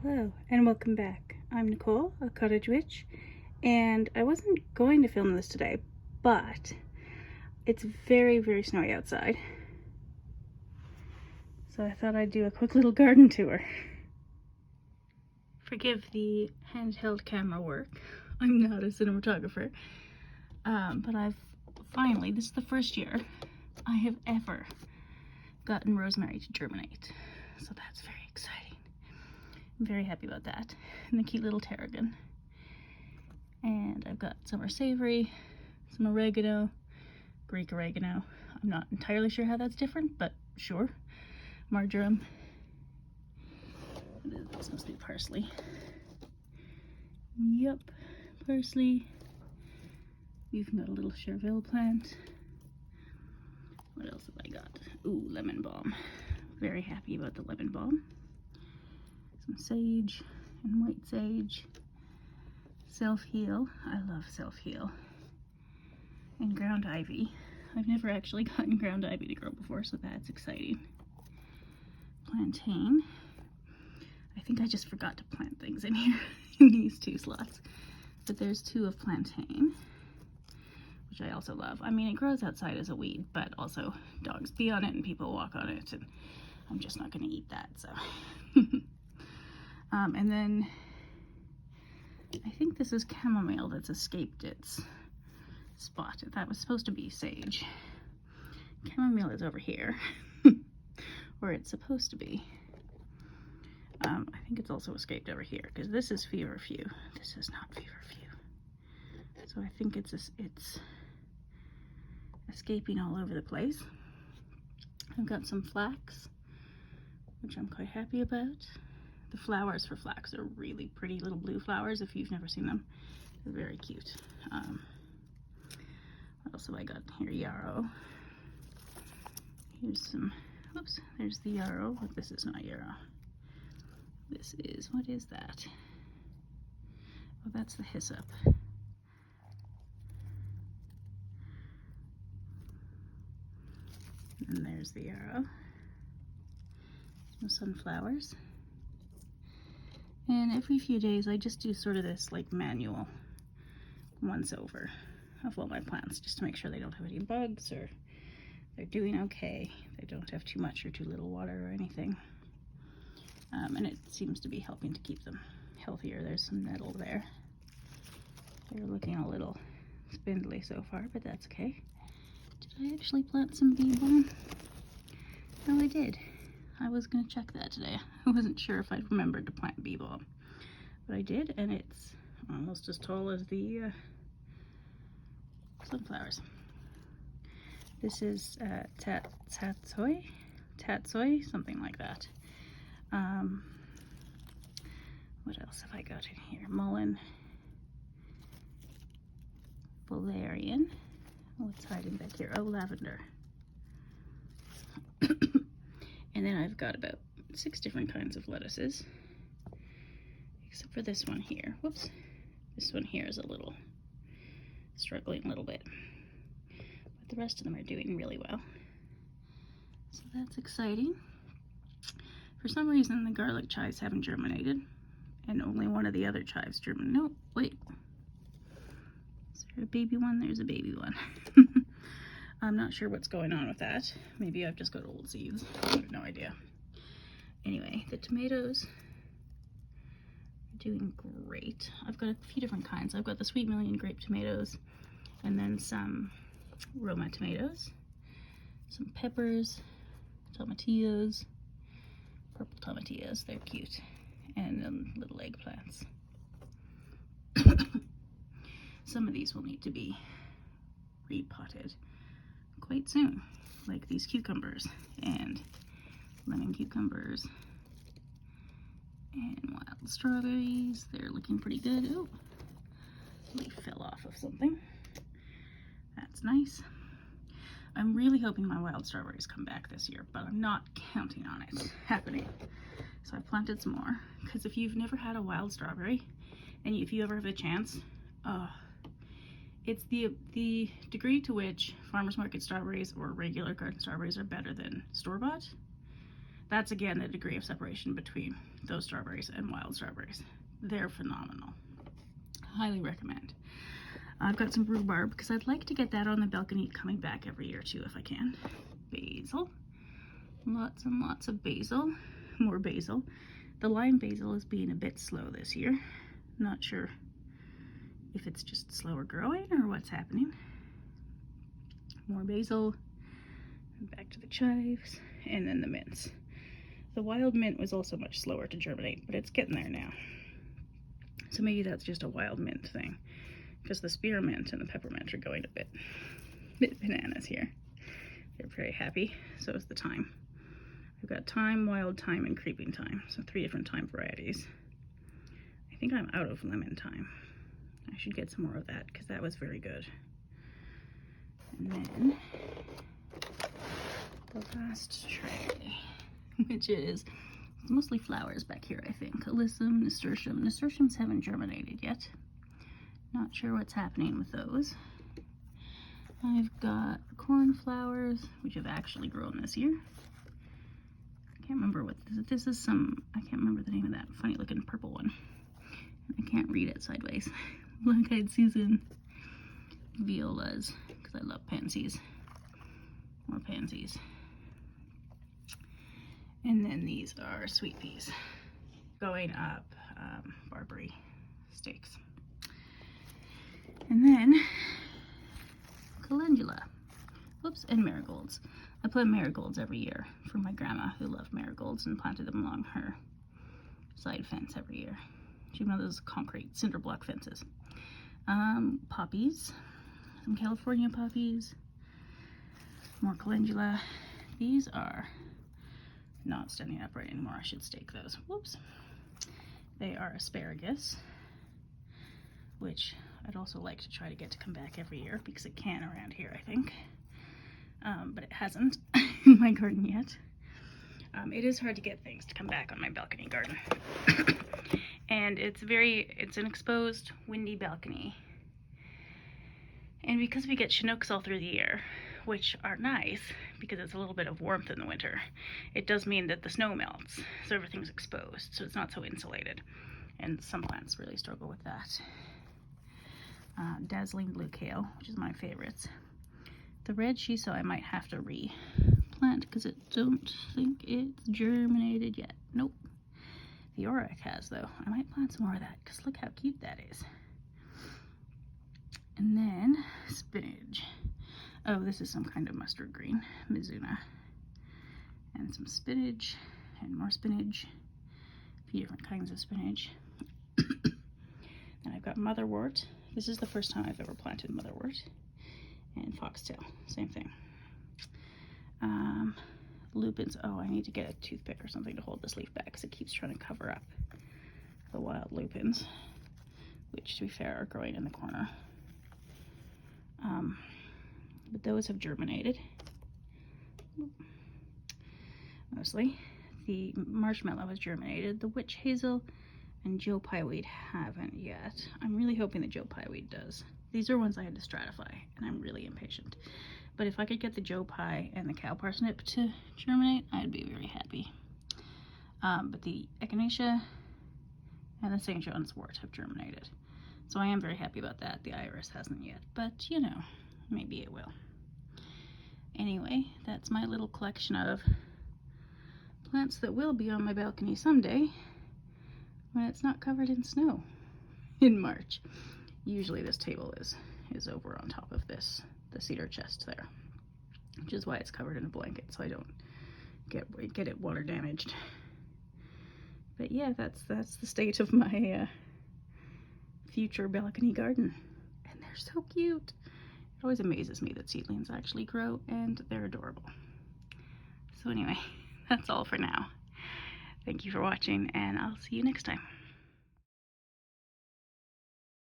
Hello and welcome back. I'm Nicole, a cottage witch, and I wasn't going to film this today, but it's very, very snowy outside. So I thought I'd do a quick little garden tour. Forgive the handheld camera work. I'm not a cinematographer. But I've finally, this is the first year I have ever gotten rosemary to germinate. So that's very exciting. I'm very happy about that. And the cute little tarragon. And I've got summer savory, some oregano, Greek oregano. I'm not entirely sure how that's different, but sure. Marjoram. This must be parsley. Yep, parsley. We've got a little chervil plant. What else have I got? Ooh, lemon balm. Very happy about the lemon balm. Some sage and white sage. Self-heal. I love self-heal. And ground ivy. I've never actually gotten ground ivy to grow before, so that's exciting. Plantain. I think I just forgot to plant things in here in these two slots. But there's two of plantain, which I also love. I mean, it grows outside as a weed, but also dogs pee on it and people walk on it, and I'm just not going to eat that, so. And then I think this is chamomile that's escaped its spot. That was supposed to be sage. Chamomile is over here, where it's supposed to be. I think it's also escaped over here, because this is feverfew. This is not feverfew. So I think it's escaping all over the place. I've got some flax, which I'm quite happy about. The flowers for flax are really pretty little blue flowers. If you've never seen them, they're very cute. What else have I got here? Yarrow. Here's some, oops, there's the yarrow, but this is not yarrow. This is, what is that? Oh, that's the hyssop. And there's the yarrow. Some sunflowers. And every few days I just do sort of this like manual once over of all my plants, just to make sure they don't have any bugs or they're doing okay. They don't have too much or too little water or anything. And it seems to be helping to keep them healthier. There's some nettle there. They're looking a little spindly so far, but that's okay. Did I actually plant some bee balm? No, I did. I was going to check that today. I wasn't sure if I'd remembered to plant bee balm, but I did, and it's almost as tall as the sunflowers. This is tatsoi, something like that. What else have I got in here? Mullein, valerian. What's hiding back here? Oh, lavender. And then I've got about 6 different kinds of lettuces, except for this one here. Whoops. This one here is a little struggling a little bit, but the rest of them are doing really well. So that's exciting. For some reason, the garlic chives haven't germinated, and only one of the other chives germinated. No, wait. Is there a baby one? There's a baby one. I'm not sure what's going on with that. Maybe I've just got old seeds. I have no idea. Anyway, the tomatoes are doing great. I've got a few different kinds. I've got the Sweet Million grape tomatoes, and then some Roma tomatoes, some peppers, tomatillos, purple tomatillos, they're cute, and little eggplants. Some of these will need to be repotted quite soon, like these cucumbers and lemon cucumbers and wild strawberries. They're looking pretty good. Oh, leaf fell off of something. That's nice. I'm really hoping my wild strawberries come back this year, but I'm not counting on it happening. So I planted some more, because if you've never had a wild strawberry, and if you ever have a chance, it's the degree to which farmers market strawberries or regular garden strawberries are better than store-bought. that's again the degree of separation between those strawberries and wild strawberries. They're phenomenal. Highly recommend. I've got some rhubarb because I'd like to get that on the balcony coming back every year too if I can. Basil. Lots and lots of basil. More basil. The lime basil is being a bit slow this year. Not sure if it's just slower growing or what's happening. More basil. Back to the chives. And then the mints. The wild mint was also much slower to germinate, but it's getting there now. So maybe that's just a wild mint thing, because the spearmint and the peppermint are going a bit bananas here. They're very happy. So is the thyme. I've got thyme, wild thyme, and creeping thyme. So 3 different thyme varieties. I think I'm out of lemon thyme. I should get some more of that because that was very good. And then the last tray, which is mostly flowers back here, I think. Alyssum, nasturtium. Nasturtiums haven't germinated yet. Not sure what's happening with those. I've got cornflowers, which have actually grown this year. I can't remember what this is. I can't remember the name of that funny looking purple one. I can't read it sideways. Black-eyed Susan. Violas, because I love pansies. More pansies. And then these are sweet peas. Going up, barberry stakes. And then calendula. Whoops, and marigolds. I plant marigolds every year for my grandma who loved marigolds and planted them along her side fence every year. She had one of those concrete cinder block fences. Poppies. Some California poppies. More calendula. These are not standing upright anymore. I should stake those. Whoops. They are asparagus, which I'd also like to try to get to come back every year because it can around here, I think. But it hasn't in my garden yet. It is hard to get things to come back on my balcony garden. And it's an exposed, windy balcony. And because we get Chinooks all through the year, which are nice because it's a little bit of warmth in the winter, it does mean that the snow melts, so everything's exposed, so it's not so insulated. And some plants really struggle with that. Dazzling blue kale, which is my favorites. The red shiso I might have to replant because I don't think it's germinated yet. Nope. The Oric has though. I might plant some more of that because look how cute that is. And then spinach. Oh, this is some kind of mustard green, Mizuna. And some spinach, and more spinach. A few different kinds of spinach. And I've got motherwort. This is the first time I've ever planted motherwort. And foxtail, same thing. Lupins. Oh, I need to get a toothpick or something to hold this leaf back because it keeps trying to cover up the wild lupins, which, to be fair, are growing in the corner. But those have germinated. Mostly. The marshmallow has germinated. The witch hazel and Joe Pyeweed haven't yet. I'm really hoping that Joe Pyeweed does. These are ones I had to stratify, and I'm really impatient. But if I could get the Joe Pye and the cow parsnip to germinate, I'd be very happy. But the echinacea and the St. John's wort have germinated. So I am very happy about that. The iris hasn't yet, but you know, maybe it will. Anyway, that's my little collection of plants that will be on my balcony someday when it's not covered in snow in March. Usually this table is over on top of the cedar chest there, which is why it's covered in a blanket so I don't get it water damaged. But yeah, that's the state of my future balcony garden, and they're so cute. It always amazes me that seedlings actually grow, and they're adorable. So anyway, that's all for now. Thank you for watching, and I'll see you next time.